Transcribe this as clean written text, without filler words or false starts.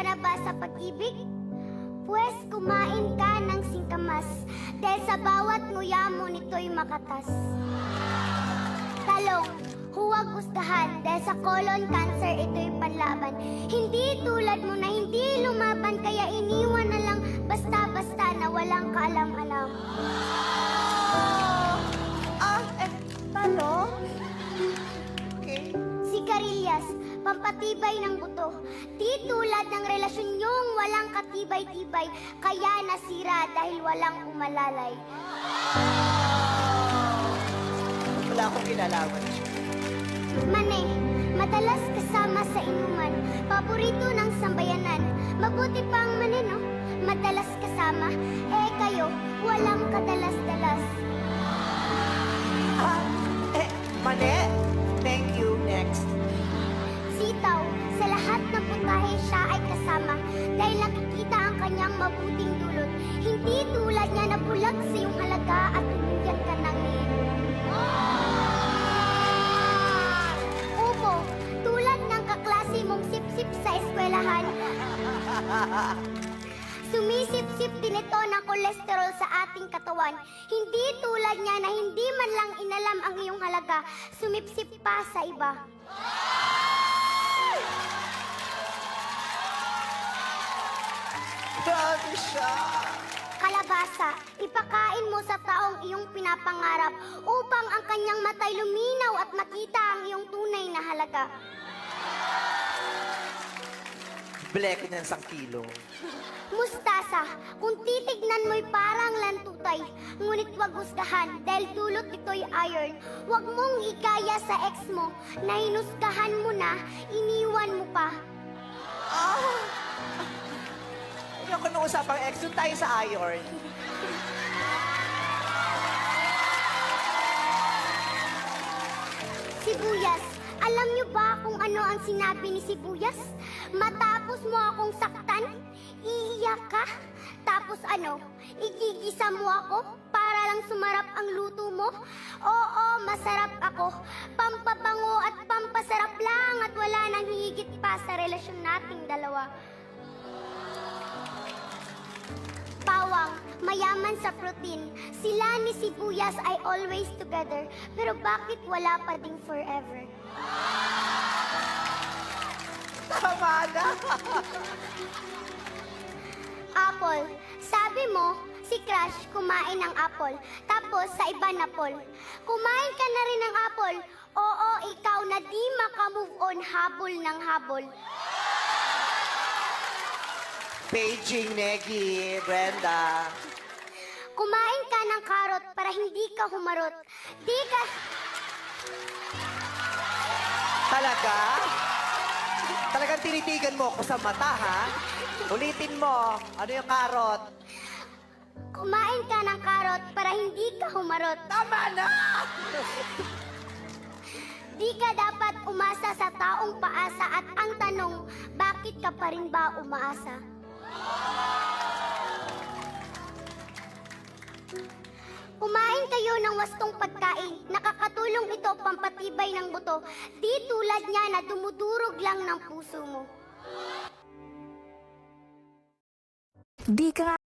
ka na ba sa pag-ibig? Pwes kumain ka ng singkamas, dahil sa bawat nguya mo nito'y makatas. Talong, huwag gustahan, dahil sa colon cancer ito'y panlaban. Hindi tulad mo na hindi lumaban, kaya iniwan na lang basta-basta na walang kaalam-alam. Talong? Okay. Sigarilyas, pampatibay ng buto. Di tulad ng relasyon niyong walang katibay-tibay, kaya nasira dahil walang umalalay. Wala akong kinalaman. Mane, madalas kasama sa inuman, paborito ng sambayanan. Mabuti pang mane, no? Madalas kasama, kayo, walang kadalas-dalas. Mane? Thank you. Next. Sitaw, sa lahat ng putahe siya ay kasama, dahil nakikita ang kanyang mabuting dulot. Hindi tulad niya na bulag sa iyong halaga at tuluyan ka ng nilo. Upo, tulad ng kaklase mong sip-sip sa eskwelahan. Sumisip-sip din ito ng kolesterol sa ating katawan. Hindi tulad niya na hindi man lang inalam ang iyong halaga, sumipsip pa sa iba. Grabe siya. Kalabasa, ipakain mo sa taong iyong pinapangarap upang ang kanyang matay luminaw at makita ang iyong tunay na halaga. Bleko niyan 1 kilo. Mustasa, kung titignan mo'y parang lantutay, ngunit wag husgahan dahil dulot ito'y iron. Huwag mong ikaya sa ex mo na hinusgahan mo na, iniwan mo pa. Ayoko nung usapang ex. Doon tayo sa iron. Sibuyas, alam niyo ba kung ano ang sinabi ni Sibuyas? Matapos mo akong saktan, iiyak ka? Tapos ano, igigisa mo ako para lang sumarap ang luto mo? Oo, masarap ako. Pampabango at pampasarap lang at wala nang higit pa sa relasyon nating dalawa. Bawang, mayaman sa protein. Sila ni Sibuyas ay always together. Pero bakit wala pa ding forever? Tama na. Apple, sabi mo, si Crush kumain ng apple. Tapos sa iba na Paul. Kumain ka na rin ng apple. Oo, ikaw na di makamove on, habol ng habol. Paging, Negi, Brenda. Kumain ka ng karot para hindi ka humarot. Di ka... Talaga? Talagang tinitigan mo ako sa mata, ha? Ulitin mo. Ano yung karot? Kumain ka ng karot para hindi ka humarot. Tama na! Di ka dapat umasa sa taong paasa at ang tanong, bakit ka pa rin ba umaasa? Kumain kayo ng wastong pagkain. Nakakatulong ito pampatibay ng buto. Di tulad niya na dumudurog lang ng puso mo. Di ka